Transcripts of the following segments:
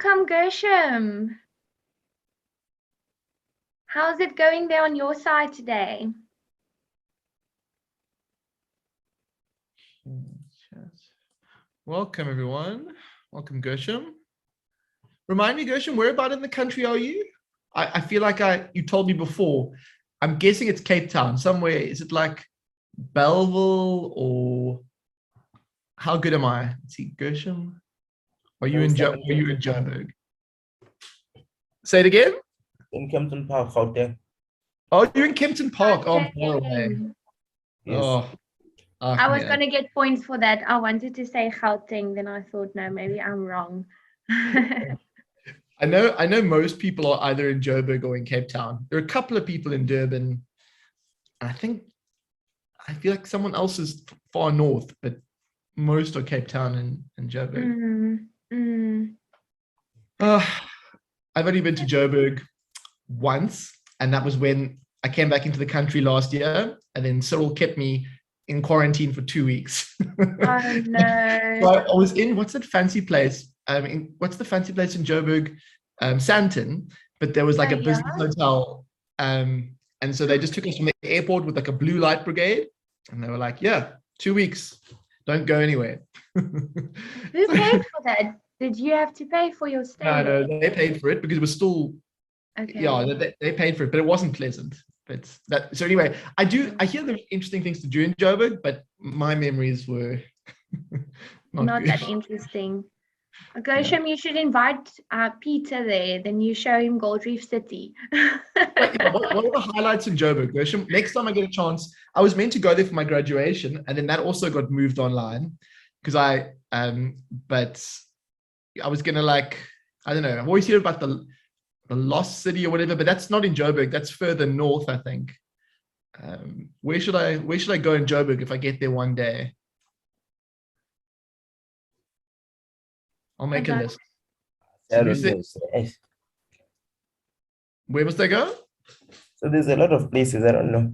Welcome, Gershom. How's it going there on your side today? Welcome, everyone. Welcome, Gershom. Remind me, Gershom, where about in the country are you? I feel like you told me before. I'm guessing it's Cape Town, somewhere. Is it like Belleville or how good am I? Let's see, Gershom. Are you in Joburg? Say it again. In Kempton Park, Gauteng. Oh, you're in Kempton Park. Oh, far away. Yes. Oh, I was going to get points for that. I wanted to say Gauteng, then I thought, no, maybe I'm wrong. I know most people are either in Joburg or in Cape Town. There are a couple of people in Durban. I feel like someone else is far north, but most are Cape Town and Joburg. I've only been to Joburg once, and that was when I came back into the country last year, and then Cyril kept me in quarantine for 2 weeks. Oh no. So I was in, what's that fancy place? What's the fancy place in Joburg? Sandton, but there was like a business hotel. And so they just took us from the airport with like a blue light brigade. And they were like, yeah, 2 weeks, don't go anywhere. Who paid for that? Did you have to pay for your stay? No, they paid for it because it was still, okay. Yeah, they paid for it, but it wasn't pleasant. So anyway, I hear the interesting things to do in Joburg, but my memories were not that interesting. Gershom, you should invite Peter there, then you show him Gold Reef City. What are the highlights in Joburg, Gershom? Next time I get a chance, I was meant to go there for my graduation, and then that also got moved online because but I was gonna I don't know, I've always heard about the Lost City or whatever, but that's not in Joburg. That's further north, I think. Where should I go in Joburg if I get there one day? I'll make a list. Where must I go? So there's a lot of places, I don't know.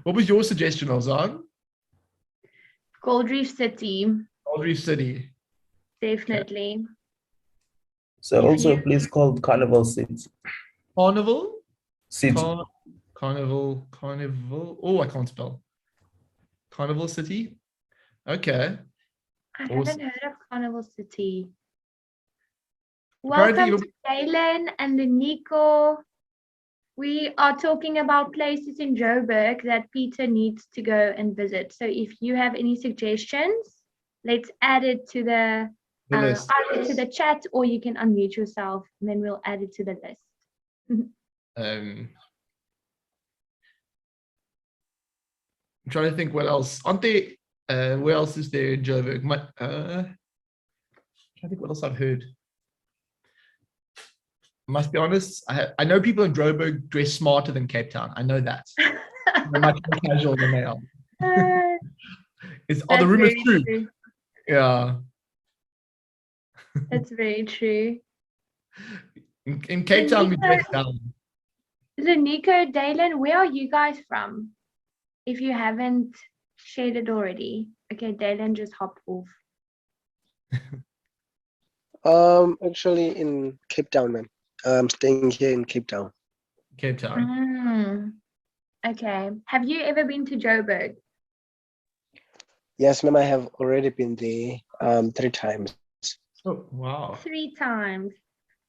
What was your suggestion, Ozan? Gold Reef City. Gold Reef City. Definitely. Okay. So also a place called Carnival City. Carnival? City. Carnival. Oh, I can't spell. Carnival City? Okay. I haven't heard of Carnival City. Welcome to Galen and Nico. We are talking about places in Joburg that Peter needs to go and visit. So if you have any suggestions, let's add it to the either to the chat, or you can unmute yourself and then we'll add it to the list. I'm trying to think what else. Aren't they where else is there in Joburg? I think what else I've heard. I must be honest, I know people in Joburg dress smarter than Cape Town. I know that. They're much more casual than they are. The rumor is true. Yeah. That's very true. In Cape Town, we dress down. Nico, Dalen, where are you guys from? If you haven't shared it already. Okay, Dalen just hopped off. Actually in Cape Town, man. I'm staying here in Cape Town. Cape Town. Okay. Have you ever been to Joburg? Yes, ma'am, I have already been there 3 times. Oh, wow. 3 times.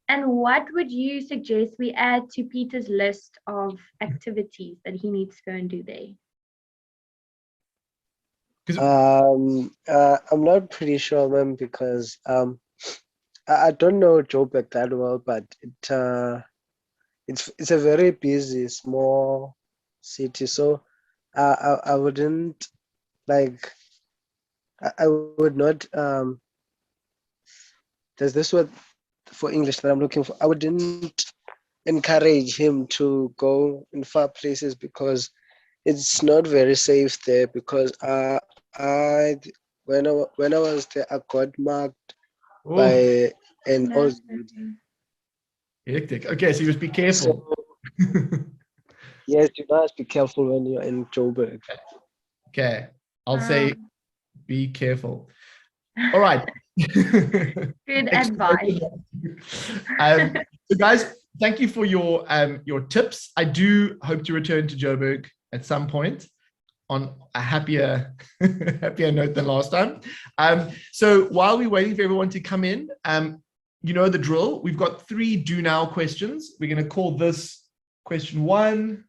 And what would you suggest we add to Peter's list of activities that he needs to go and do there? I'm not pretty sure, ma'am, because I don't know Joburg that well, but it's a very busy, small city. So I wouldn't like. I would not. There's this word for English that I'm looking for. I wouldn't encourage him to go in far places because it's not very safe there. Because when I was there, I got marked by an old. Hectic. Okay, so you must be careful. So, yes, you must be careful when you're in Joburg. Okay, I'll say be careful. All right. Good advice. So guys, thank you for your tips. I do hope to return to Joburg at some point on a happier happier note than last time. So while we're waiting for everyone to come in, you know the drill. We've got 3 do now questions. We're going to call this question 1,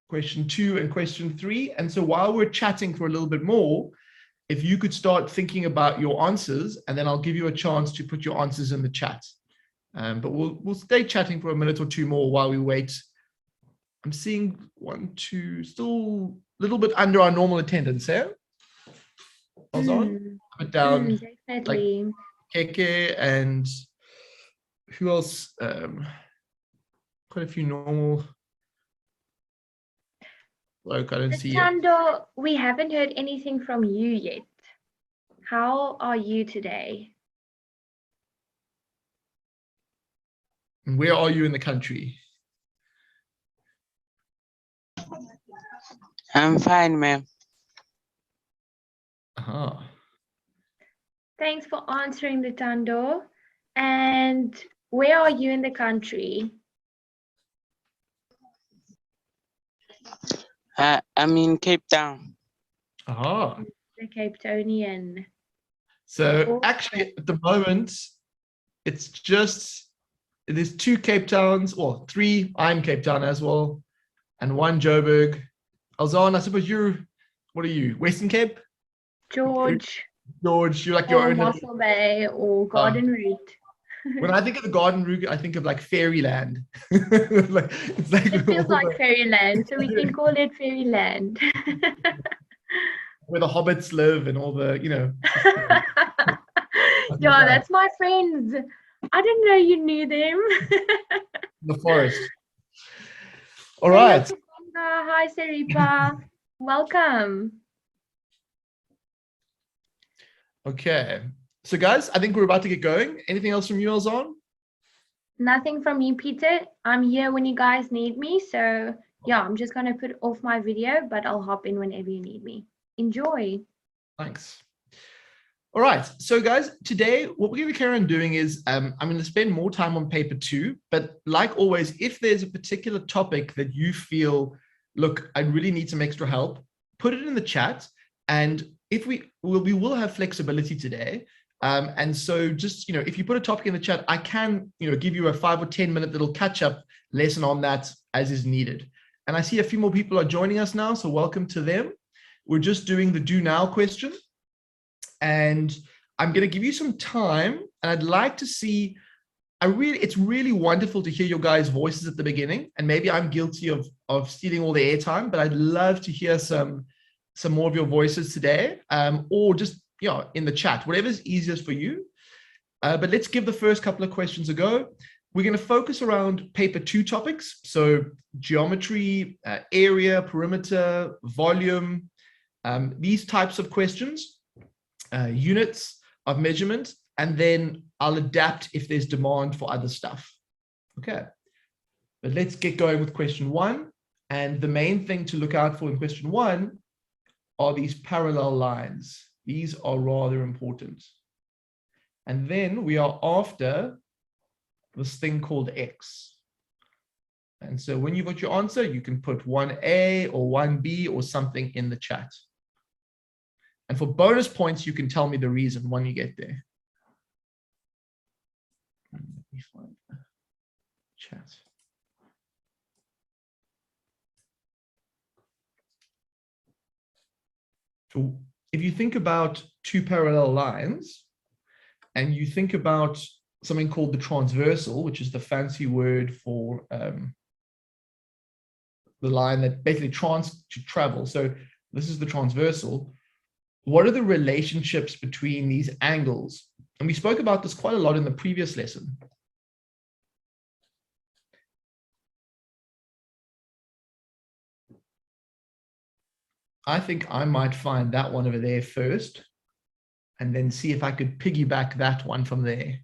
question 2, and question 3. And so while we're chatting for a little bit more, if you could start thinking about your answers, and then I'll give you a chance to put your answers in the chat. But we'll stay chatting for a minute or 2 more while we wait. I'm seeing 1, 2, still a little bit under our normal attendance here. Put down Definitely. Like Keke and who else? Quite a few normal. Like I don't see it. Tando, we haven't heard anything from you yet. How are you today? And where are you in the country? I'm fine, ma'am. Thanks for answering the Tando. And where are you in the country? I'm in Cape Town. The Cape Townian. So actually at the moment, it's just, there's 2 Cape Towns, or 3, I'm Cape Town as well, and 1 Joburg. Alzan, I suppose what are you, Western Cape? George. George, you're like your own. Mossel Bay or Garden Route. When I think of the Garden Route, I think of like fairyland. It feels like fairyland, so we can call it fairyland. Where the hobbits live and all the, Yeah, that's my friends. I didn't know you knew them. The forest. All right. Hi, Seripa. Welcome. Okay. So guys, I think we're about to get going. Anything else from you, Alzan? Nothing from me, Peter. I'm here when you guys need me. So yeah, I'm just going to put off my video, but I'll hop in whenever you need me. Enjoy. Thanks. All right. So guys, today what we're going to carry on doing is I'm going to spend more time on paper 2. But like always, if there's a particular topic that you feel, look, I really need some extra help, put it in the chat. And if we will have flexibility today. And so just, if you put a topic in the chat, I can, give you a 5 or 10 minute little catch up lesson on that as is needed. And I see a few more people are joining us now. So welcome to them. We're just doing the do now question. And I'm going to give you some time. And I'd like to see, it's really wonderful to hear your guys' voices at the beginning. And maybe I'm guilty of stealing all the airtime, but I'd love to hear some more of your voices today, or just in the chat, whatever's easiest for you. But let's give the first couple of questions a go. We're going to focus around paper 2 topics. So geometry, area, perimeter, volume, these types of questions, units of measurement, and then I'll adapt if there's demand for other stuff. Okay, but let's get going with question 1. And the main thing to look out for in question 1 are these parallel lines. These are rather important. And then we are after this thing called X. And so when you've got your answer, you can put 1A or 1B or something in the chat. And for bonus points, you can tell me the reason when you get there. Let me find the chat. So if you think about 2 parallel lines, and you think about something called the transversal, which is the fancy word for the line that basically travels. So this is the transversal. What are the relationships between these angles? And we spoke about this quite a lot in the previous lesson. I think I might find that one over there first, and then see if I could piggyback that one from there.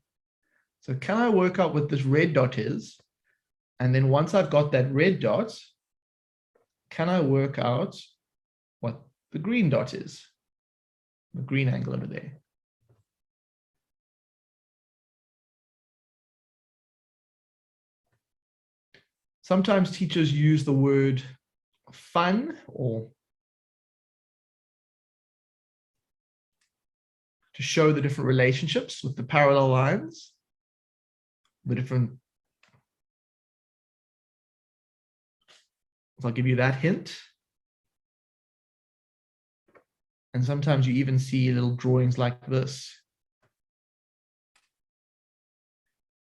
So can I work out what this red dot is? And then once I've got that red dot, can I work out what the green dot is? The green angle over there. sometimes teachers use the word fun or to show the different relationships with the parallel lines, the different. So I'll give you that hint. And sometimes you even see little drawings like this.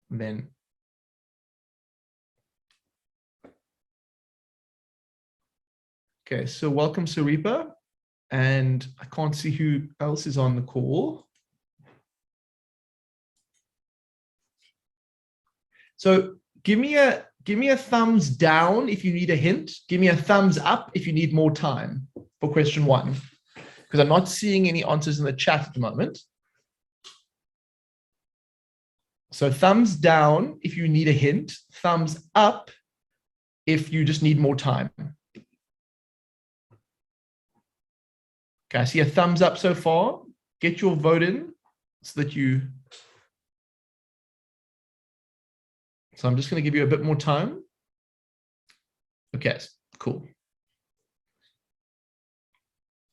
And then okay, so welcome Saripa. And I can't see who else is on the call. So give me a thumbs down if you need a hint. Give me a thumbs up if you need more time for question 1, because I'm not seeing any answers in the chat at the moment. So thumbs down if you need a hint, thumbs up if you just need more time. Okay, I see a thumbs up so far. Get your vote in so that you. So I'm just going to give you a bit more time. Okay, cool.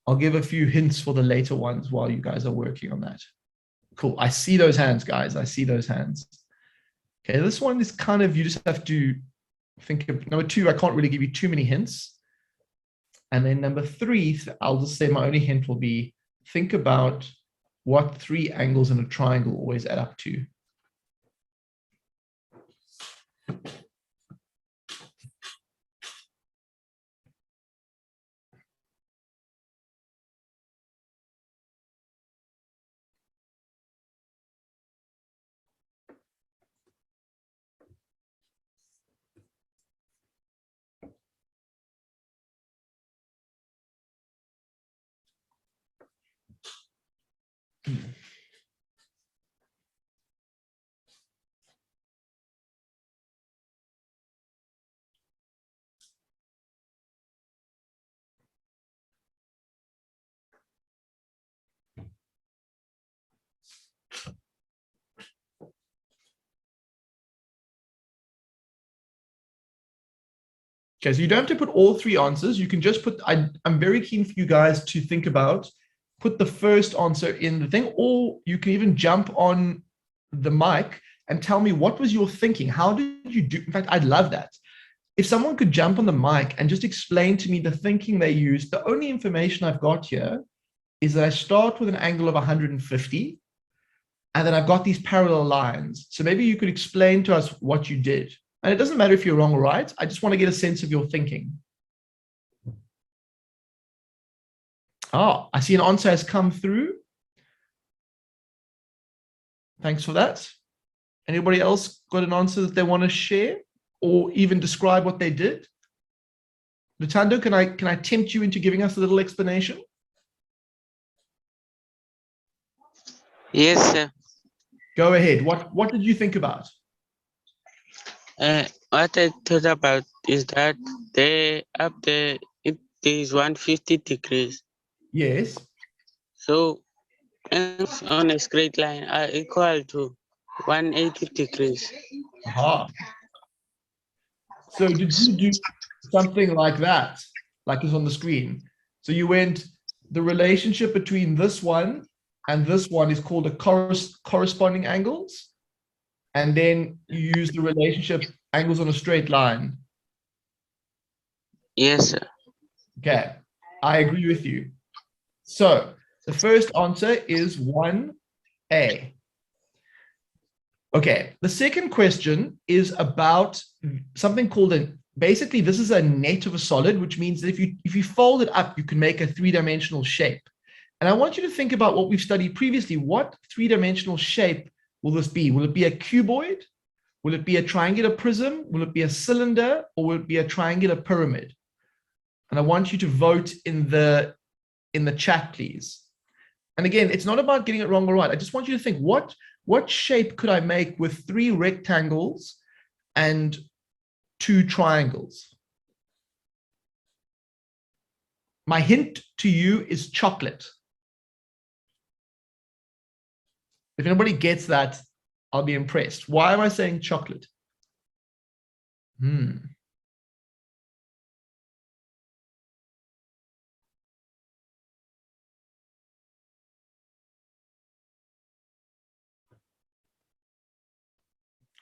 I'll give a few hints for the later ones while you guys are working on that. Cool. I see those hands, guys. I see those hands. Okay, this one is kind of, you just have to think of number 2. I can't really give you too many hints. And then number 3, I'll just say my only hint will be think about what 3 angles in a triangle always add up to. Okay, so you don't have to put all 3 answers. You can just put, I'm very keen for you guys to think about, put the first answer in the thing, or you can even jump on the mic and tell me what was your thinking? How did you do? In fact, I'd love that. If someone could jump on the mic and just explain to me the thinking they used. The only information I've got here is that I start with an angle of 150, and then I've got these parallel lines. So maybe you could explain to us what you did. And it doesn't matter if you're wrong or right. I just want to get a sense of your thinking. Oh, I see an answer has come through. Thanks for that. Anybody else got an answer that they want to share or even describe what they did? Lutando, can I tempt you into giving us a little explanation? Yes, sir. Go ahead. What did you think about? What I thought about is that up there it is 150 degrees. Yes. So angles on a straight line are equal to 180 degrees. Aha. So did you do something like that, like is on the screen? So you went, the relationship between this one and this one is called a corresponding angles. And then you use the relationship angles on a straight line. Yes, sir. Okay, I agree with you. So the first answer is 1A. Okay, the second question is about something called basically this is a net of a solid, which means that if you fold it up, you can make a 3-dimensional shape. And I want you to think about what we've studied previously. What 3-dimensional shape will this be? Will it be a cuboid? Will it be a triangular prism? Will it be a cylinder? Or will it be a triangular pyramid? And I want you to vote in the chat, please. And again, it's not about getting it wrong or right. I just want you to think, what shape could I make with 3 rectangles and 2 triangles? My hint to you is chocolate. If anybody gets that, I'll be impressed. Why am I saying chocolate?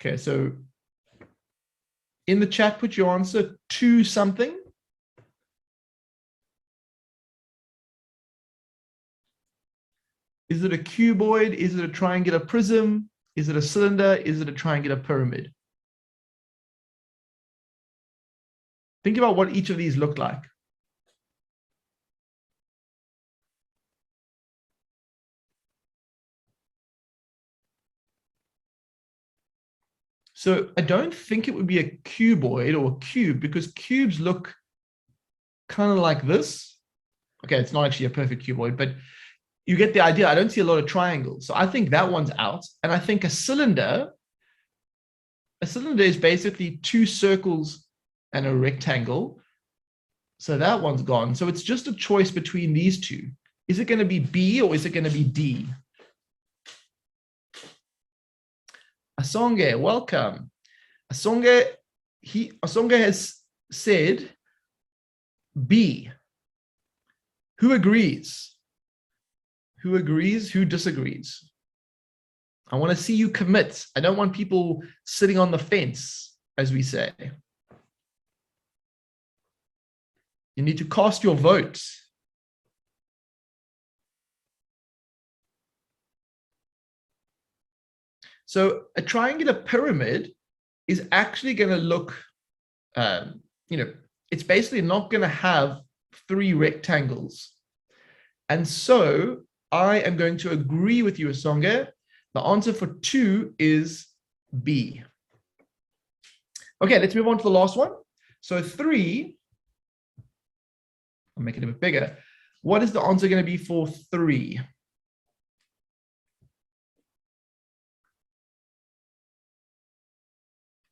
Okay, so in the chat, put your answer to something. Is it a cuboid? Is it a triangular prism? Is it a cylinder? Is it a triangular pyramid? Think about what each of these look like. So I don't think it would be a cuboid or a cube because cubes look kind of like this. Okay, it's not actually a perfect cuboid, but you get the idea. I don't see a lot of triangles. So I think that one's out. And I think a cylinder is basically two circles and a rectangle. So that one's gone. So it's just a choice between these two. Is it going to be B or is it going to be D? Asonge, welcome. Asonge has said B. Who agrees? Who agrees? Who disagrees? I want to see you commit. I don't want people sitting on the fence, as we say. You need to cast your vote. So a triangular pyramid is actually going to look, it's basically not going to have three rectangles. And so I am going to agree with you, Asonge. The answer for 2 is B. Okay, let's move on to the last one. So 3, I'll make it a bit bigger. What is the answer going to be for 3?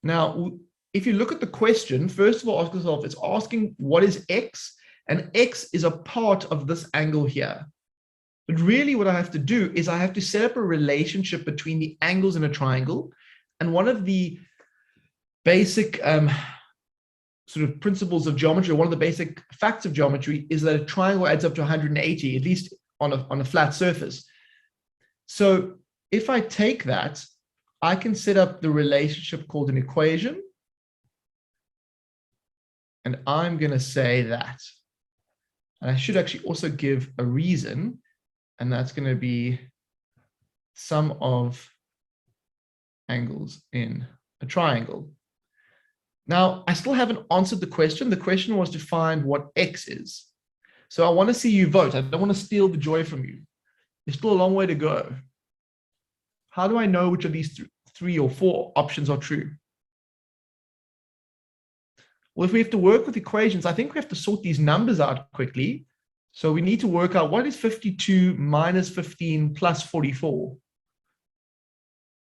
Now, if you look at the question, first of all, ask yourself, it's asking what is X? And X is a part of this angle here. But really what I have to do is I have to set up a relationship between the angles in a triangle. And one of the basic sort of principles of geometry, one of the basic facts of geometry is that a triangle adds up to 180, at least on a flat surface. So if I take that, I can set up the relationship called an equation. And I'm going to say that. And I should actually also give a reason. And that's going to be sum of angles in a triangle. Now, I still haven't answered the question. The question was to find what X is. So I want to see you vote. I don't want to steal the joy from you. There's still a long way to go. How do I know which of these 3 or 4 options are true? Well, if we have to work with equations, I think we have to sort these numbers out quickly. So we need to work out what is 52 minus 15 plus 44.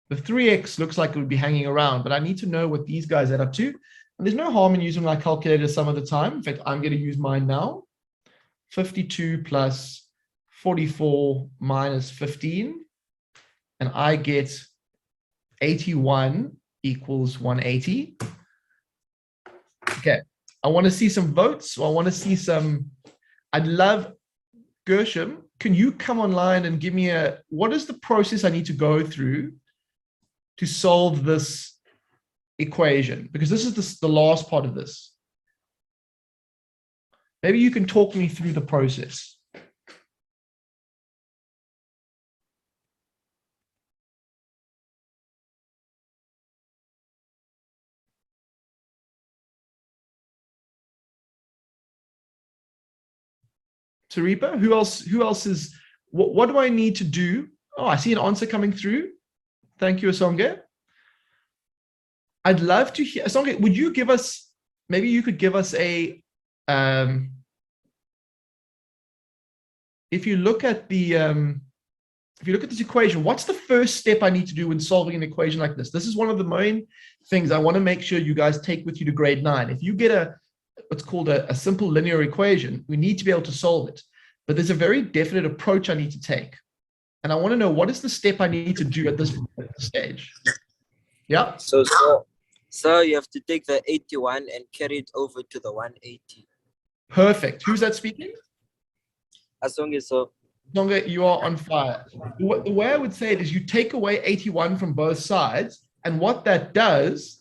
The 3x looks like it would be hanging around, but I need to know what these guys add up to. And there's no harm in using my calculator some of the time. In fact, I'm going to use mine now. 52 plus 44 minus 15. And I get 81 equals 180. Okay, I want to see some votes. So I want to see some, I'd love, Gershom, can you come online and give me what is the process I need to go through to solve this equation? Because this is the last part of this. Maybe you can talk me through the process. Taripa, who else is, what do I need to do? Oh, I see an answer coming through. Thank you, Asonge. I'd love to hear, Asonge, would you give us, maybe you could give us a, if you look at this equation, what's the first step I need to do when solving an equation like this? This is one of the main things I want to make sure you guys take with you to grade 9. If you get what's called a simple linear equation, we need to be able to solve it. But there's a very definite approach I need to take. And I want to know what is the step I need to do at this stage. Yeah. So you have to take the 81 and carry it over to the 180. Perfect. Who's that speaking? Asonge, so. Asonge, you are on fire. The way I would say it is you take away 81 from both sides, And what that does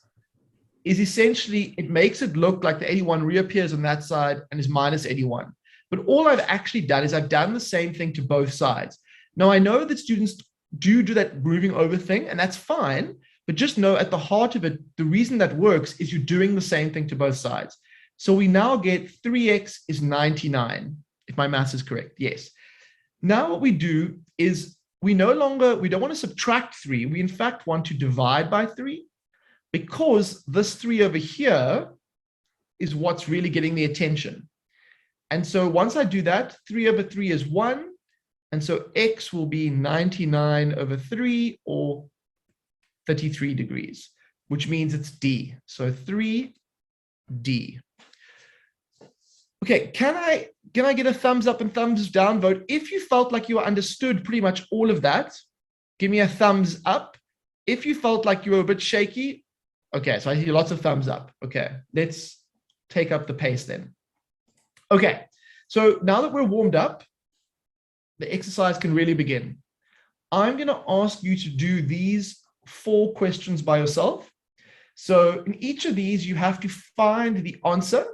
is essentially it makes it look like the 81 reappears on that side and is minus 81. But all I've actually done is I've done the same thing to both sides. Now, I know that students do that moving over thing, and that's fine. But just know at the heart of it, the reason that works is you're doing the same thing to both sides. So we now get 3x is 99, if my math is correct. Yes. Now what we do is we don't want to subtract 3. We in fact want to divide by 3, because this 3 over here is what's really getting the attention. And so once I do that, 3 over 3 is 1. And so x will be 99 over 3, or 33 degrees, which means it's D. So 3D. Okay, can I get a thumbs up and thumbs down vote? If you felt like you understood pretty much all of that, give me a thumbs up. If you felt like you were a bit shaky, okay, so I see lots of thumbs up. Okay, let's take up the pace then. Okay, so now that we're warmed up, the exercise can really begin. I'm going to ask you to do these 4 questions by yourself. So in each of these, you have to find the answer,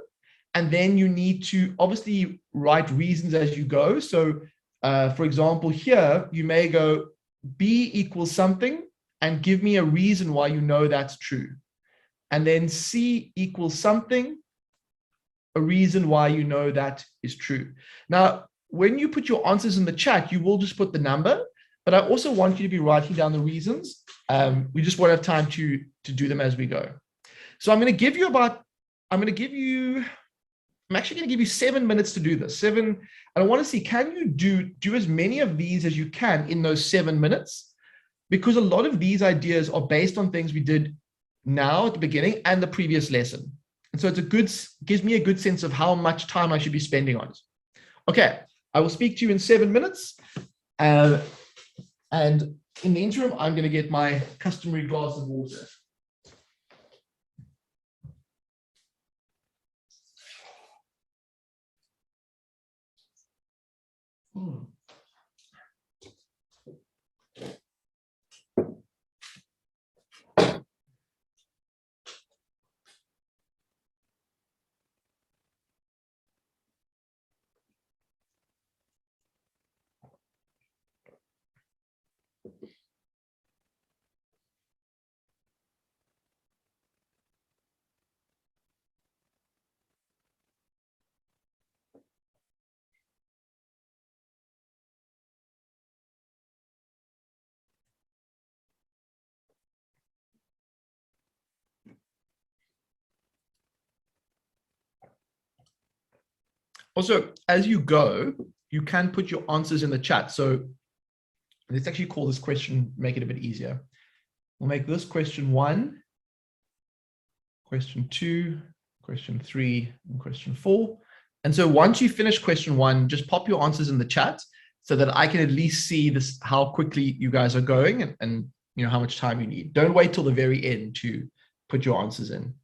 and then you need to obviously write reasons as you go. So for example, here, you may go B equals something and give me a reason why you know that's true. And then C equals something, a reason why you know that is true. Now, when you put your answers in the chat, you will just put the number, but I also want you to be writing down the reasons. We just won't have time to do them as we go. So I'm actually going to give you 7 minutes to do this. 7, and I want to see, can you do as many of these as you can in those 7 minutes? Because a lot of these ideas are based on things we did now at the beginning and the previous lesson. And so gives me a good sense of how much time I should be spending on it. Okay, I will speak to you in 7 minutes. And in the interim, I'm going to get my customary glass of water. Also, as you go, you can put your answers in the chat. So let's actually call this question, make it a bit easier. We'll make this question 1, question 2, question 3, and question 4. And so once you finish question 1, just pop your answers in the chat so that I can at least see this, how quickly you guys are going and you know how much time you need. Don't wait till the very end to put your answers in.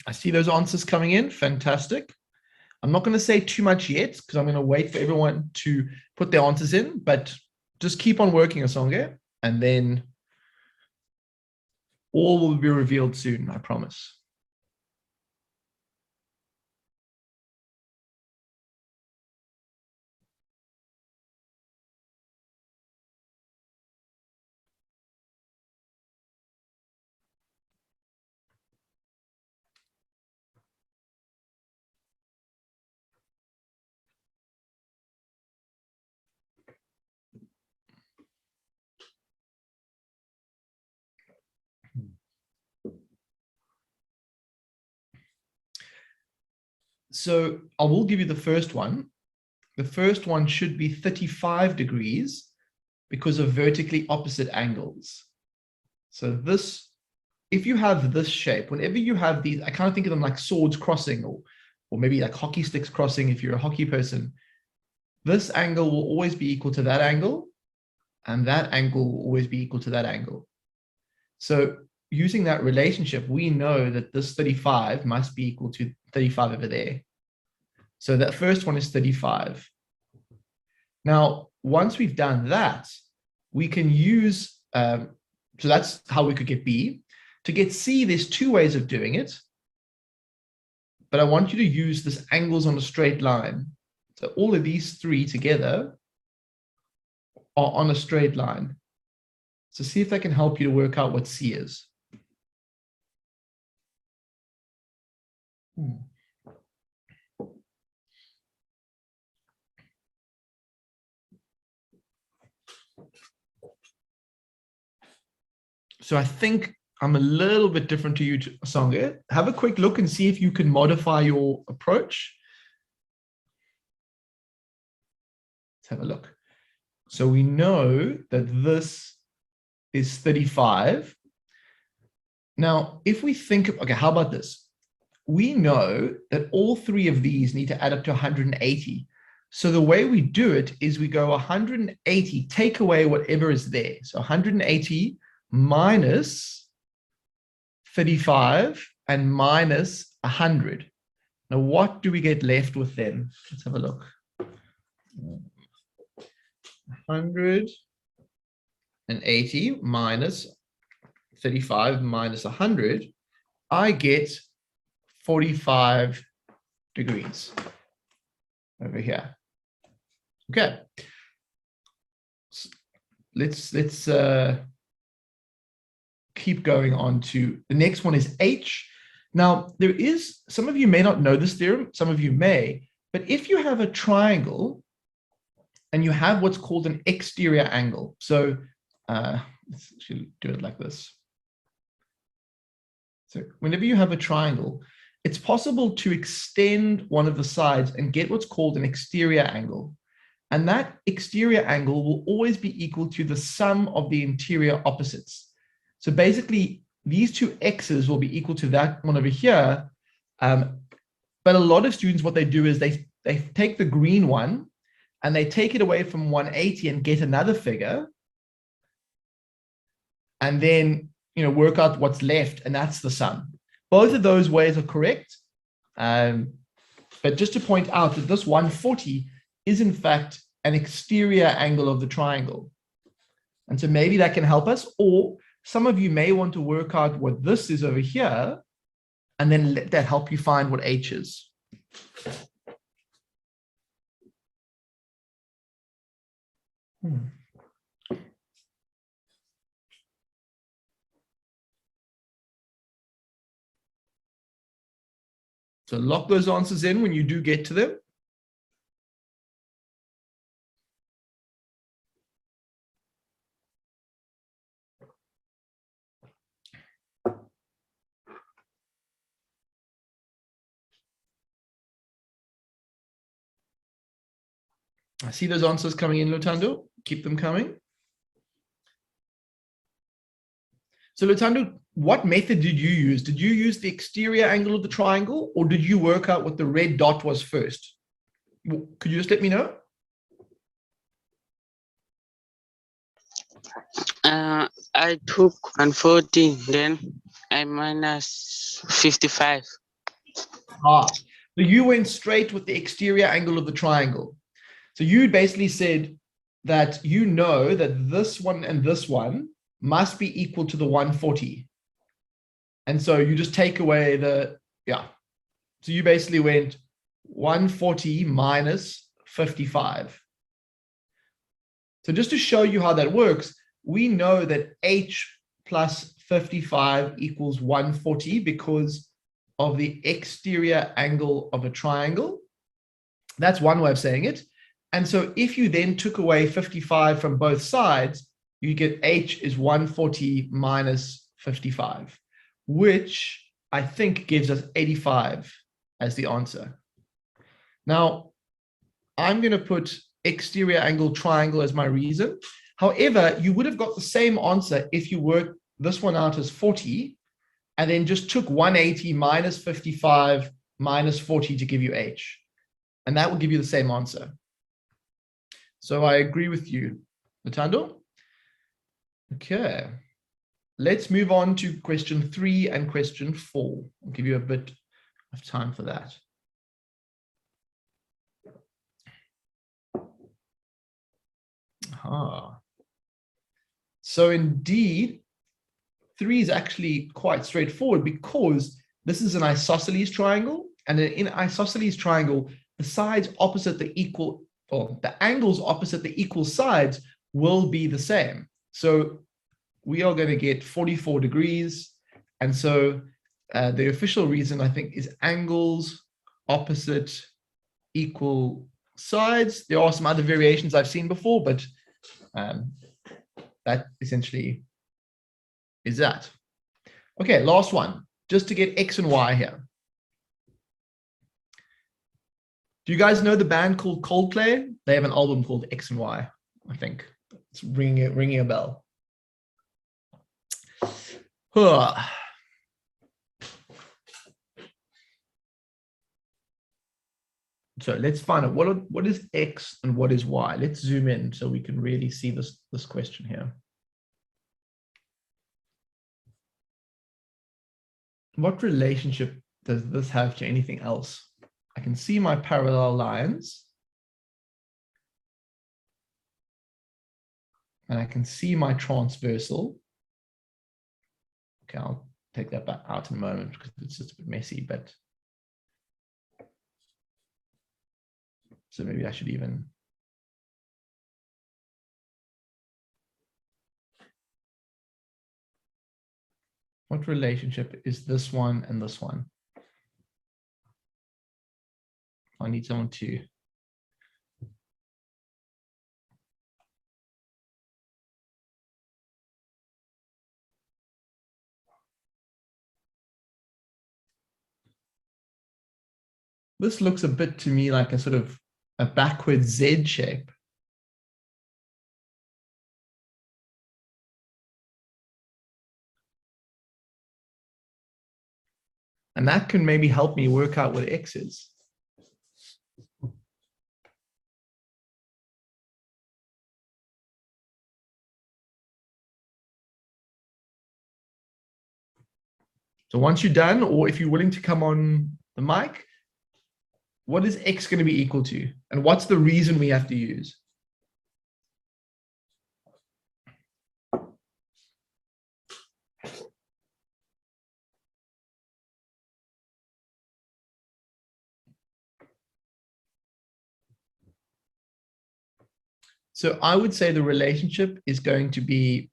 I see those answers coming in. Fantastic. I'm not going to say too much yet because I'm going to wait for everyone to put their answers in, but just keep on working, Asonge, and then all will be revealed soon, I promise. So I will give you the first one. The first one should be 35 degrees because of vertically opposite angles. So this, if you have this shape, whenever you have these, I kind of think of them like swords crossing, or maybe like hockey sticks crossing if you're a hockey person. This angle will always be equal to that angle, and that angle will always be equal to that angle. So using that relationship, we know that this 35 must be equal to 35 over there. So that first one is 35. Now, once we've done that, we can use, so that's how we could get B. To get C, there's two ways of doing it. But I want you to use this angles on a straight line. So all of these three together are on a straight line. So see if that can help you to work out what C is. So I think I'm a little bit different to you, Songa. Have a quick look and see if you can modify your approach. Let's have a look. So we know that this is 35. Now, if we think of, okay, how about this? We know that all three of these need to add up to 180. So the way we do it is we go 180, take away whatever is there. So 180 minus 35 and minus 100. Now, what do we get left with then? Let's have a look. 180 minus 35 minus 100, I get 45 degrees over here. Okay. Let's keep going on to the next one is H. Now, there is, some of you may not know this theorem, some of you may, but if you have a triangle and you have what's called an exterior angle, so let's actually do it like this. So whenever you have a triangle, it's possible to extend one of the sides and get what's called an exterior angle. And that exterior angle will always be equal to the sum of the interior opposites. So basically, these two x's will be equal to that one over here. But a lot of students, what they do is they take the green one and they take it away from 180 and get another figure. And then, work out what's left, and that's the sum. Both of those ways are correct. But just to point out that this 140 is in fact an exterior angle of the triangle. And so maybe that can help us, or some of you may want to work out what this is over here, and then let that help you find what H is. So lock those answers in when you do get to them. I see those answers coming in, Lutando. Keep them coming. So Lutando, what method did you use? Did you use the exterior angle of the triangle, or did you work out what the red dot was first? Could you just let me know? I took 140, then I minus 55. So you went straight with the exterior angle of the triangle. So you basically said that you know that this one and this one must be equal to the 140. And so you just take away the, So you basically went 140 minus 55. So just to show you how that works, we know that H plus 55 equals 140 because of the exterior angle of a triangle. That's one way of saying it. And so if you then took away 55 from both sides, you get H is 140 minus 55, which I think gives us 85 as the answer. Now, I'm going to put exterior angle triangle as my reason. However, you would have got the same answer if you worked this one out as 40 and then just took 180 minus 55 minus 40 to give you H. And that will give you the same answer. So I agree with you, Ntando. Okay. Let's move on to question 3 and question 4. I'll give you a bit of time for that. So indeed, 3 is actually quite straightforward because this is an isosceles triangle, and in an isosceles triangle, the sides opposite the equal, or the angles opposite the equal sides will be the same. So we are going to get 44 degrees, and so the official reason, I think, is angles opposite equal sides. There are some other variations I've seen before, but that essentially is that. Okay, last one, just to get X and Y here. Do you guys know the band called Coldplay? They have an album called X and Y, I think. It's ringing a bell. So let's find out what is X and what is Y. Let's zoom in so we can really see this question here. What relationship does this have to anything else? I can see my parallel lines. And I can see my transversal. Okay, I'll take that back out in a moment because it's just a bit messy, but so maybe I should even. What relationship is this one and this one? I need someone to. This looks a bit to me like a sort of a backward Z shape. And that can maybe help me work out what X is. So once you're done, or if you're willing to come on the mic, what is X going to be equal to? And what's the reason we have to use? So I would say the relationship is going to be,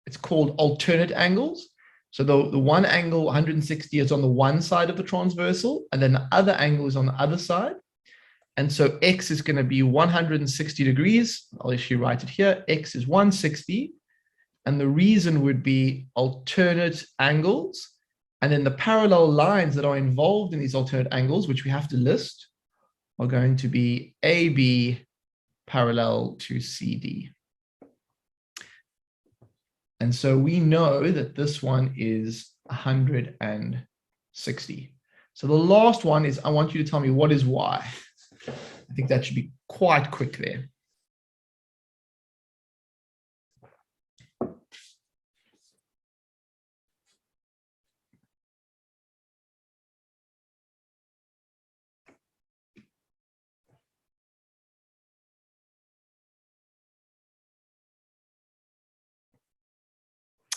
it's called alternate angles. So the one angle 160 is on the one side of the transversal, and then the other angle is on the other side. And so X is going to be 160 degrees. I'll actually write it here. X is 160. And the reason would be alternate angles. And then the parallel lines that are involved in these alternate angles, which we have to list, are going to be AB parallel to CD. And so we know that this one is 160. So the last one is, I want you to tell me what is Y. I think that should be quite quick there.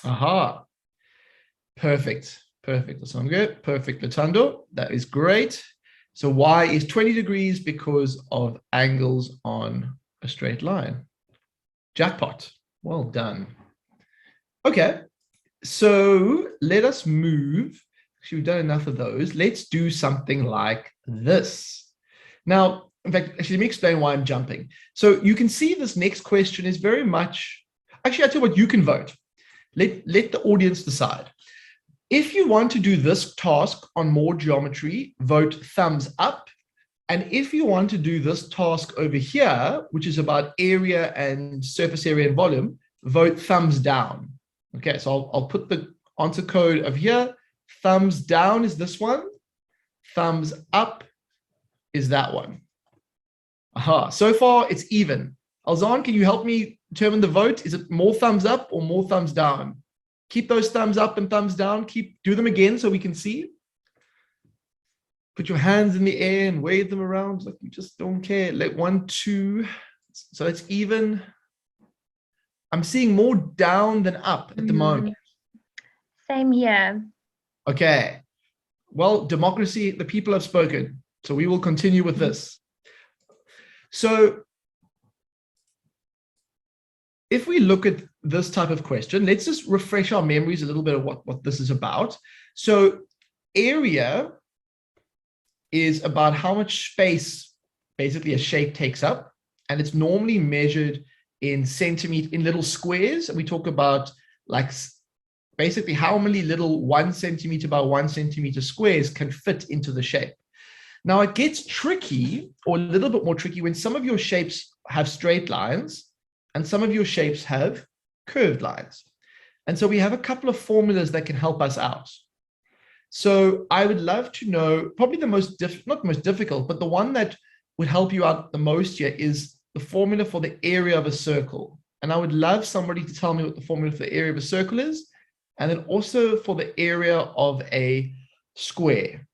Aha. Perfect. Perfect. That sounds good. Perfect, Latando. That is great. So Y is 20 degrees because of angles on a straight line. Jackpot. Well done. Okay. So let us move. Actually, we've done enough of those. Let's do something like this. Now, in fact, actually, let me explain why I'm jumping. So you can see this next question is very much, actually, I tell you what, you can vote. Let the audience decide. If you want to do this task on more geometry, vote thumbs up. And if you want to do this task over here, which is about area and surface area and volume, vote thumbs down. Okay, so I'll put the answer code over here. Thumbs down is this one. Thumbs up is that one. Aha, so far it's even. Alzan, can you help me determine the vote? Is it more thumbs up or more thumbs down? Keep those thumbs up and thumbs down. Do them again so we can see. Put your hands in the air and wave them around like you just don't care. Let 1, 2. So it's even. I'm seeing more down than up at the moment. Same here. Okay. Well, democracy, the people have spoken. So we will continue with this. So if we look at this type of question, let's just refresh our memories a little bit of what this is about. So area is about how much space basically a shape takes up, and it's normally measured in centimeter, in little squares. And we talk about like basically how many little 1 centimeter by 1 centimeter squares can fit into the shape. Now it gets tricky, or a little bit more tricky, when some of your shapes have straight lines and some of your shapes have curved lines. And so we have a couple of formulas that can help us out. So I would love to know, probably the most, not the most difficult, but the one that would help you out the most here is the formula for the area of a circle. And I would love somebody to tell me what the formula for the area of a circle is, and then also for the area of a square.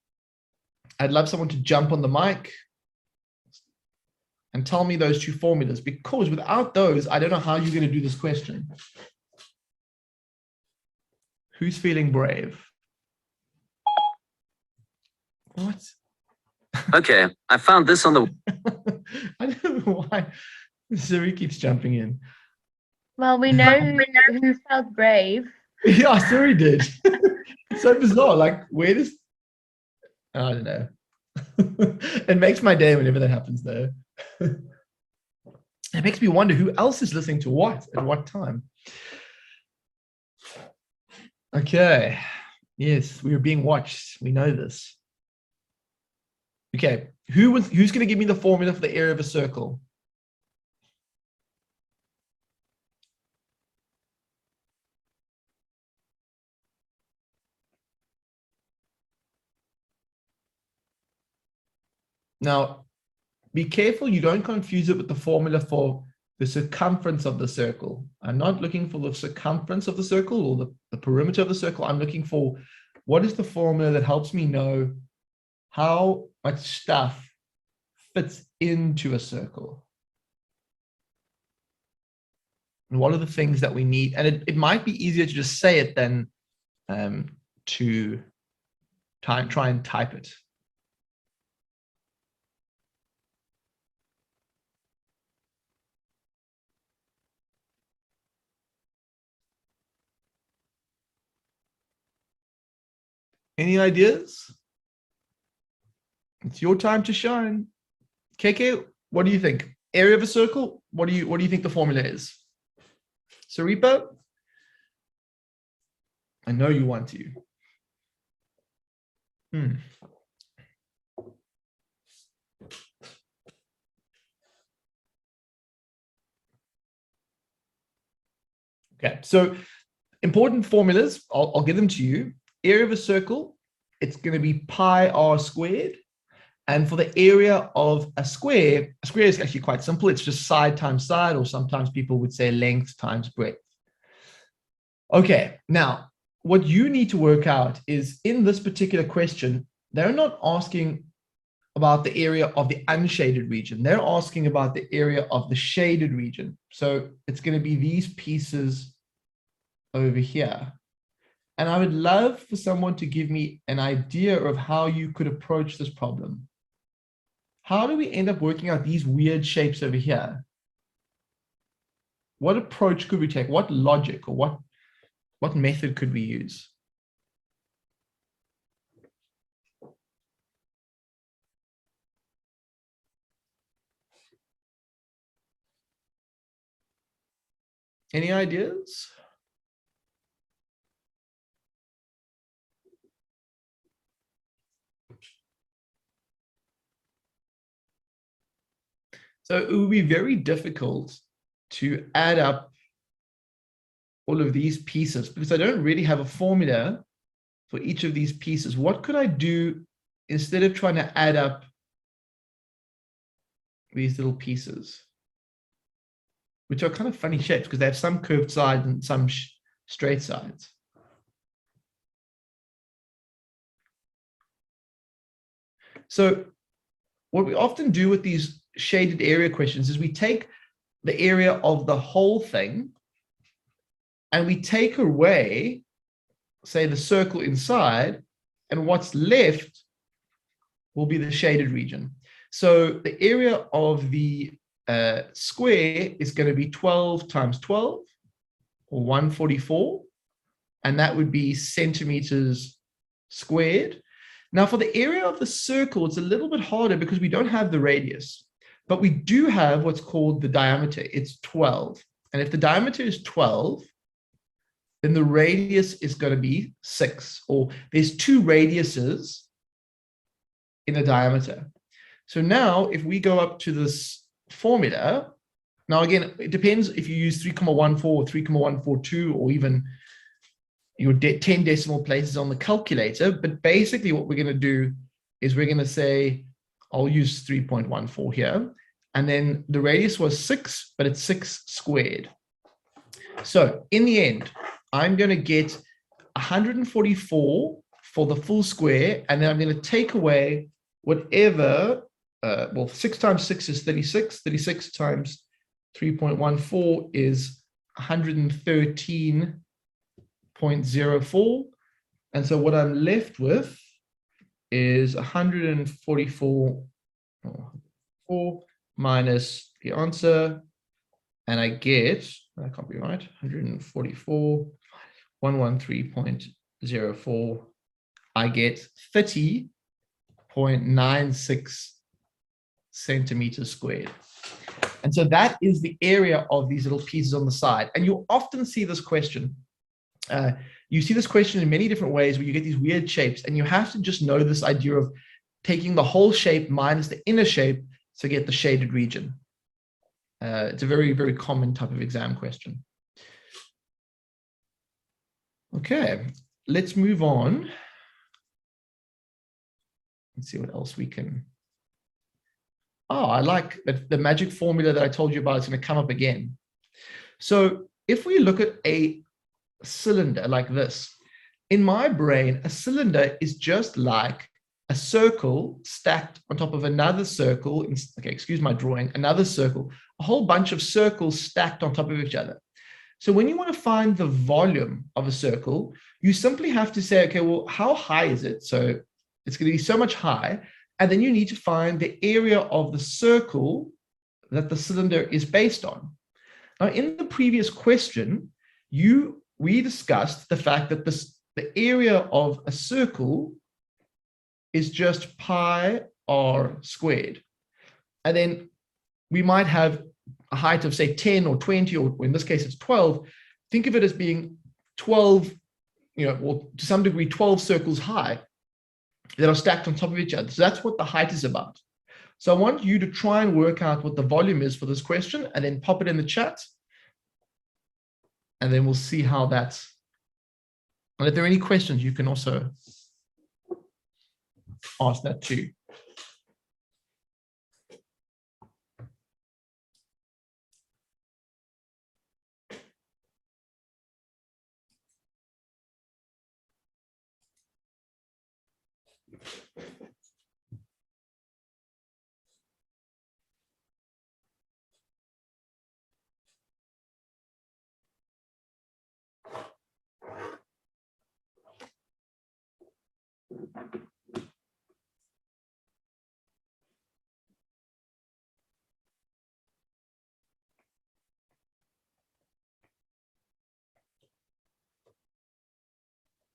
I'd love someone to jump on the mic and tell me those two formulas, because without those, I don't know how you're going to do this question. Who's feeling brave? What? Okay, I found this on the. I don't know why Siri keeps jumping in. Well, we know who felt brave. Yeah, Siri did. It's so bizarre. Like, where does, I don't know. It makes my day whenever that happens, though. It makes me wonder who else is listening to what at what time. Okay. Yes, we are being watched. We know this. Okay, who's going to give me the formula for the area of a circle? Now, be careful you don't confuse it with the formula for the circumference of the circle. I'm not looking for the circumference of the circle or the perimeter of the circle. I'm looking for what is the formula that helps me know how much stuff fits into a circle. And what are the things that we need? And it might be easier to just say it than to try and type it. Any ideas? It's your time to shine. KK, what do you think? Area of a circle? What do you think the formula is? Saripa? I know you want to. Okay, so important formulas, I'll give them to you. Area of a circle, it's going to be pi r squared. And for the area of a square is actually quite simple. It's just side times side, or sometimes people would say length times breadth. Okay, now what you need to work out is, in this particular question, they're not asking about the area of the unshaded region. They're asking about the area of the shaded region. So it's going to be these pieces over here. And I would love for someone to give me an idea of how you could approach this problem. How do we end up working out these weird shapes over here? What approach could we take? What logic or what method could we use? Any ideas? So it would be very difficult to add up all of these pieces because I don't really have a formula for each of these pieces. What could I do instead of trying to add up these little pieces, which are kind of funny shapes because they have some curved sides and some straight sides? So what we often do with these shaded area questions is we take the area of the whole thing and we take away, say, the circle inside, and what's left will be the shaded region. So the area of the square is going to be 12 times 12, or 144, and that would be centimeters squared. Now for the area of the circle, it's a little bit harder because we don't have the radius, but we do have what's called the diameter. It's 12. And if the diameter is 12, then the radius is going to be 6, or there's 2 radiuses in a diameter. So now if we go up to this formula, now again, it depends if you use 3,14 or 3,142 or even your 10 decimal places on the calculator. But basically what we're going to do is we're going to say, I'll use 3.14 here. And then the radius was 6, but it's 6 squared. So in the end, I'm going to get 144 for the full square. And then I'm going to take away whatever, well, 6 times 6 is 36. 36 times 3.14 is 113.04. And so what I'm left with is 144 minus the answer. And I get, that can't be right, 144, 113.04. I get 30.96 centimeters squared. And so that is the area of these little pieces on the side. And you'll often see this question. You see this question in many different ways where you get these weird shapes, and you have to just know this idea of taking the whole shape minus the inner shape to get the shaded region. It's a very, very common type of exam question. Okay, let's move on. Let's see what else we can. Oh, I like the magic formula that I told you about. It's going to come up again. So if we look at a cylinder like this, in my brain, a cylinder is just like a circle stacked on top of another circle. Okay, excuse my drawing, another circle, a whole bunch of circles stacked on top of each other. So when you want to find the volume of a circle, you simply have to say, okay, well, how high is it? So it's going to be so much high. And then you need to find the area of the circle that the cylinder is based on. Now, in the previous question, we discussed the fact that the area of a circle is just pi r squared. And then we might have a height of, say, 10 or 20, or in this case, it's 12. Think of it as being 12, or to some degree, 12 circles high that are stacked on top of each other. So that's what the height is about. So I want you to try and work out what the volume is for this question and then pop it in the chat. And then we'll see how that's. And if there are any questions, you can also ask that too.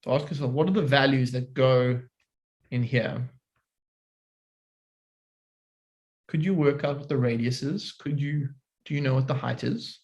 So ask yourself, what are the values that go in here? Could you work out what the radius is? Do you know what the height is?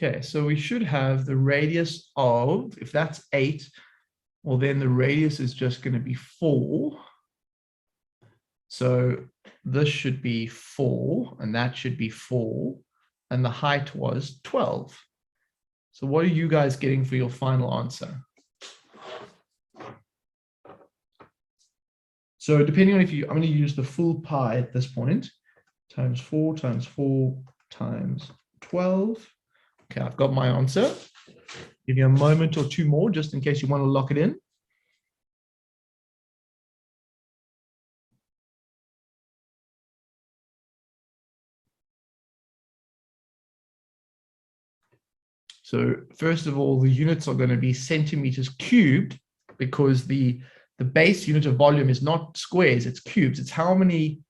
Okay, so we should have the radius of, if that's 8, well, then the radius is just going to be 4. So this should be 4, and that should be 4, and the height was 12. So what are you guys getting for your final answer? So depending on if you, I'm going to use the full pi at this point, times 4 times 4 times 12. Okay, I've got my answer. Give you a moment or two more just in case you want to lock it in. So first of all, the units are going to be centimeters cubed because the base unit of volume is not squares, it's cubes. It's how many,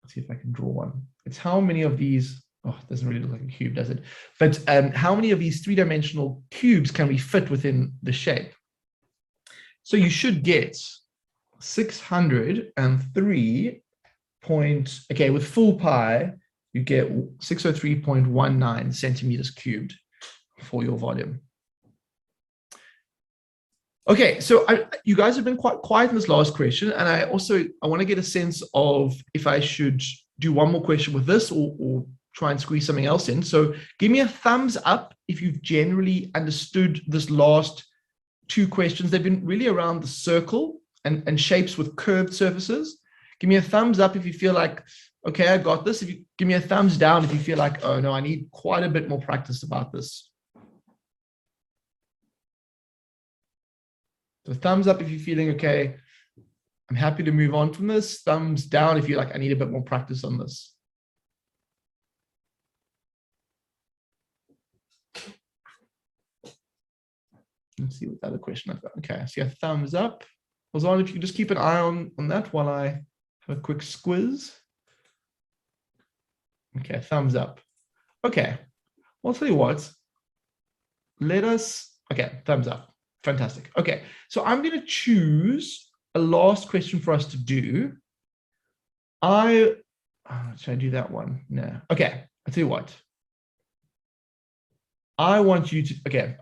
let's see if I can draw one. It's how many of these, oh, it doesn't really look like a cube, does it? But how many of these three-dimensional cubes can we fit within the shape? So you should get 603 point, okay, with full pi, you get 603.19 centimeters cubed for your volume. Okay, so you guys have been quite quiet in this last question, and I want to get a sense of if I should do one more question with this or try and squeeze something else in. So give me a thumbs up if you've generally understood this last 2 questions. They've been really around the circle and shapes with curved surfaces. Give me a thumbs up if you feel like, okay, I got this. If you give me a thumbs down if you feel like, oh no, I need quite a bit more practice about this. So thumbs up if you're feeling okay, I'm happy to move on from this. Thumbs down if you're like, I need a bit more practice on this. Let's see what other question I've got. Okay, I see a thumbs up. Ozan, if you could just keep an eye on that while I have a quick squiz. Okay, thumbs up. Okay, well, I'll tell you what. Okay, thumbs up. Fantastic. Okay, so I'm going to choose a last question for us to do. Should I do that one? No. Okay, I'll tell you what. I want you to, okay,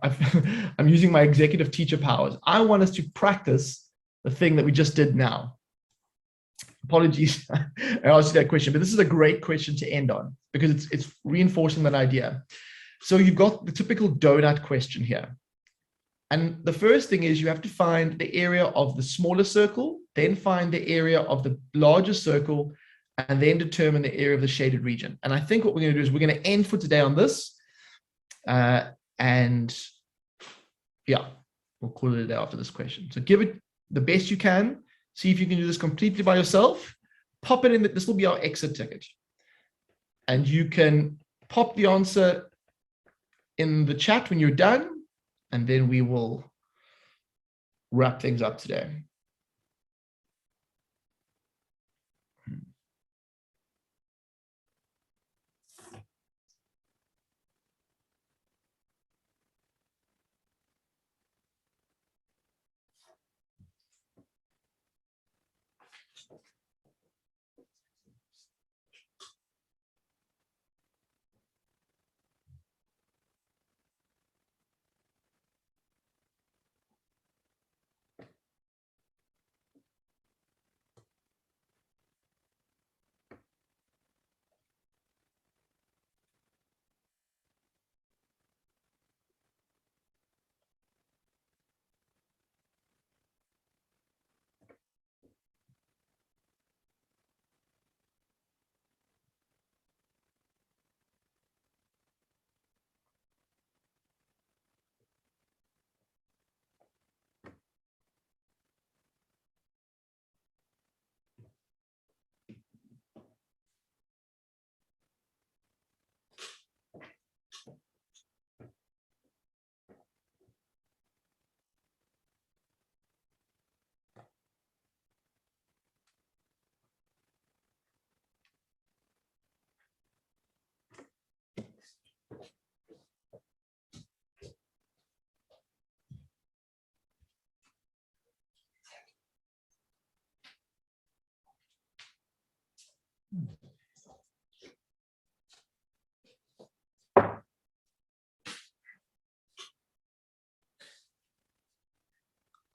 I'm using my executive teacher powers. I want us to practice the thing that we just did now. Apologies, I asked you that question, but this is a great question to end on because it's reinforcing that idea. So you've got the typical donut question here. And the first thing is you have to find the area of the smaller circle, then find the area of the larger circle, and then determine the area of the shaded region. And I think what we're going to do is we're going to end for today on this. And yeah, we'll call it a day after this question. So give it the best you can. See if you can do this completely by yourself. Pop it in. This will be our exit ticket. And you can pop the answer in the chat when you're done. And then we will wrap things up today.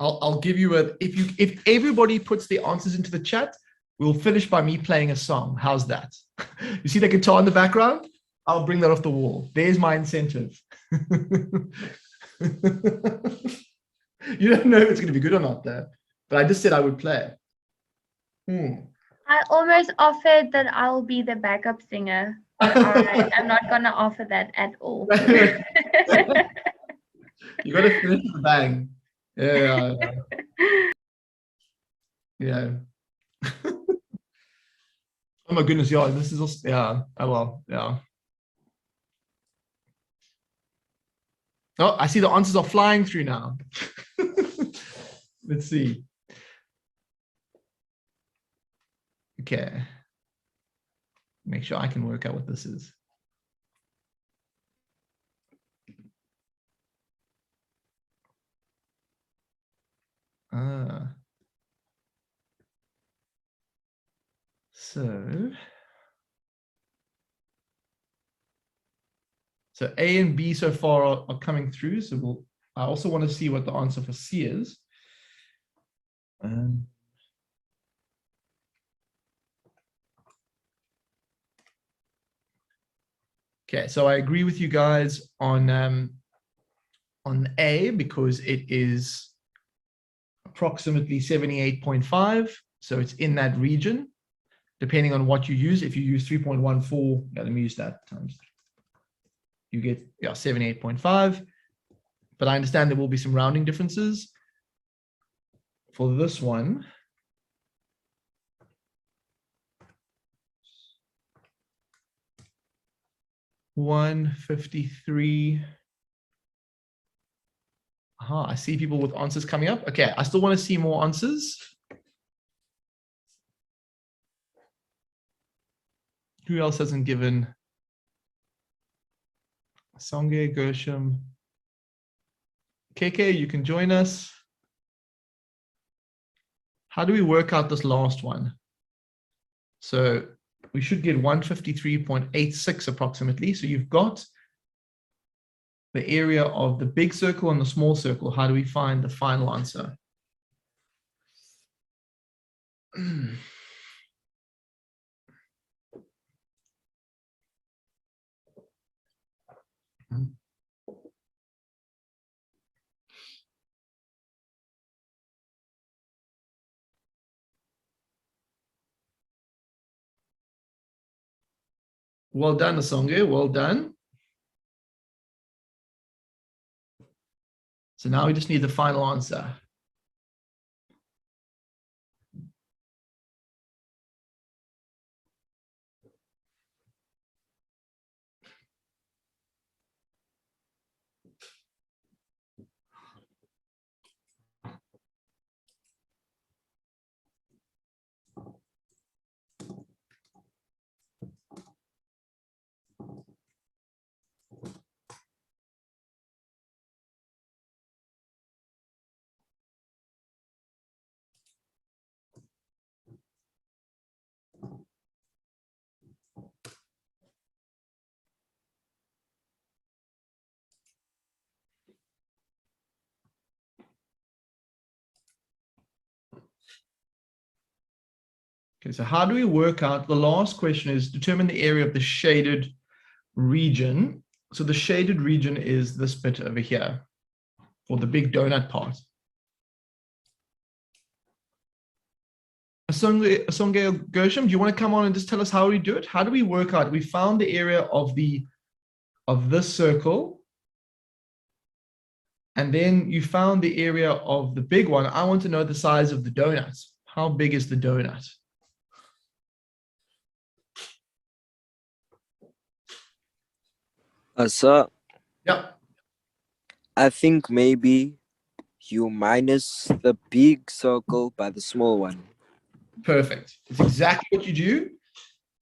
I'll give you a, if everybody puts the answers into the chat, we'll finish by me playing a song. How's that? You see the guitar in the background? I'll bring that off the wall. There's my incentive. You don't know if it's going to be good or not there, but I just said I would play. I almost offered that I'll be the backup singer, but I am not going to offer that at all. You got to finish with a bang. Yeah. Yeah. Oh my goodness, yeah, this is also, yeah. Oh well, yeah. Oh, I see the answers are flying through now. Let's see. Okay. Make sure I can work out what this is. So A and B so far are coming through. So I also want to see what the answer for C is. Okay, so I agree with you guys on A because it is approximately 78.5. So it's in that region, depending on what you use. If you use 3.14, yeah, let me use that times. You get 78.5. But I understand there will be some rounding differences. For this one, $153. I see people with answers coming up. Okay, I still want to see more answers. Who else hasn't given? Songe, Gershom. KK, you can join us. How do we work out this last one? So we should get 153.86 approximately. So you've got the area of the big circle and the small circle. How do we find the final answer? Well done, Asonge. Well done. So now we just need the final answer. Okay, so how do we work out? The last question is determine the area of the shaded region. So the shaded region is this bit over here, or the big donut part. Asonge Gershom, do you want to come on and just tell us how we do it? How do we work out? We found the area of this circle, and then you found the area of the big one. I want to know the size of the donut. How big is the donut? So Yeah. I think maybe you minus the big circle by the small one. Perfect. It's exactly what you do.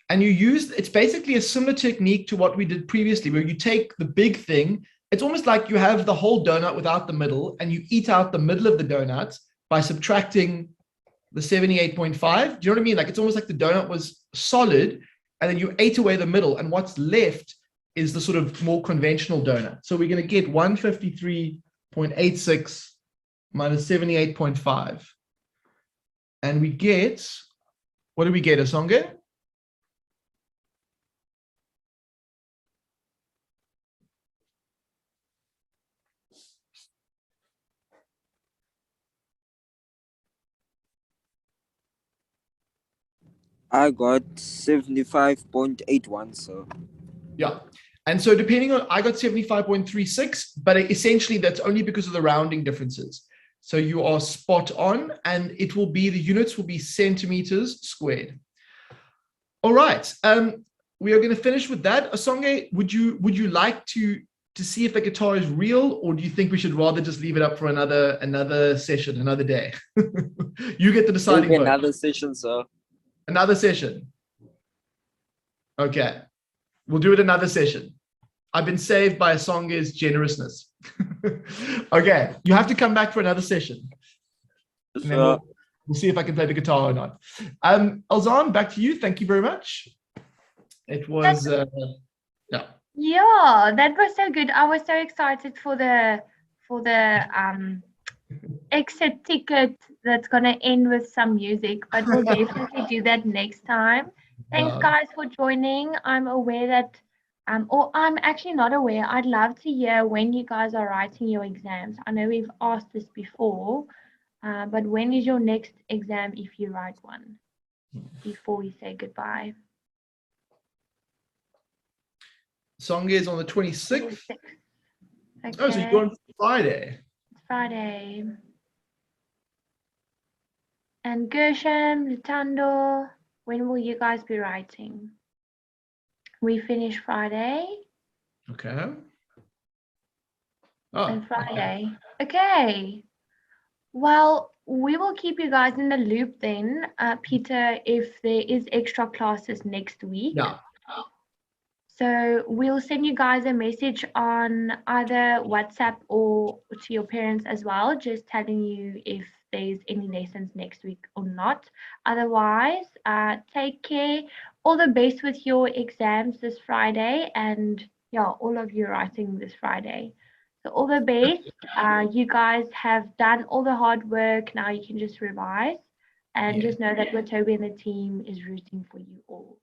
And you use, it's basically a similar technique to what we did previously, where you take the big thing. It's almost like you have the whole donut without the middle, and you eat out the middle of the donut by subtracting the 78.5. Do you know what I mean? Like, it's almost like the donut was solid, and then you ate away the middle, and what's left is the sort of more conventional donut. So we're going to get 153.86 minus 78.5. And we get, what do we get, Asonge? I got 75.81, so Yeah. And so depending on, I got 75.36, but essentially that's only because of the rounding differences. So you are spot on, and it will be, the units will be centimeters squared. All right. We are going to finish with that. Asonge, would you like to see if the guitar is real, or do you think we should rather just leave it up for another session, another day? You get the deciding maybe vote. another session, sir. Another session. Okay. We'll do it another session. I've been saved by Asonge's generousness. Okay. You have to come back for another session. And then we'll see if I can play the guitar or not. Alzan, back to you. Thank you very much. It was, yeah. Yeah, that was so good. I was so excited for the exit ticket that's gonna end with some music, but we'll definitely do that next time. Thanks, guys, for joining. I'm aware that, or I'm actually not aware. I'd love to hear when you guys are writing your exams. I know we've asked this before, but when is your next exam if you write one? Before we say goodbye. Song is on the 26th. Okay. Oh, so you're on Friday. Friday. And Gershom, Lutando, when will you guys be writing? We finish Friday. Okay. Oh, And Friday. Okay. Well, we will keep you guys in the loop then, Peter, if there is extra classes next week. yeah. So we'll send you guys a message on either WhatsApp or to your parents as well, just telling you if there's any lessons next week or not. Otherwise, take care. All the best with your exams this Friday, and yeah, all of you writing this Friday. So all the best. You guys have done all the hard work. Now you can just revise, and just know that Watobe and the team is rooting for you all.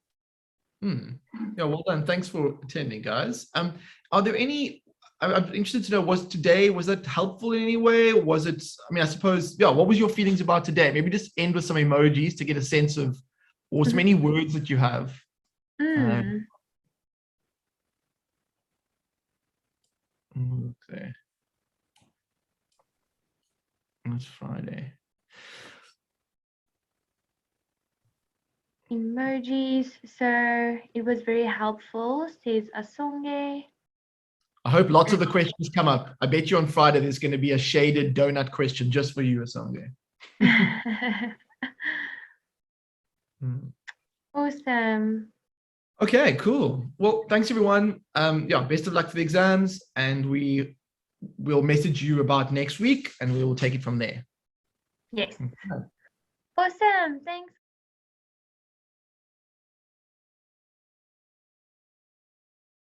Yeah, well done. Thanks for attending, guys. Are there any, I'm interested to know, was that helpful in any way? Was it, I mean, I suppose, yeah, what was your feelings about today? Maybe just end with some emojis to get a sense of, or so many words that you have. Okay. It's Friday. Emojis. So it was very helpful, says Asonge. I hope lots of the questions come up. I bet you on Friday there's going to be a shaded donut question just for you, Asonge. Awesome. Okay, cool. Well, thanks everyone. Yeah, best of luck for the exams, and we'll message you about next week, and we will take it from there. Yes. Awesome. Thanks.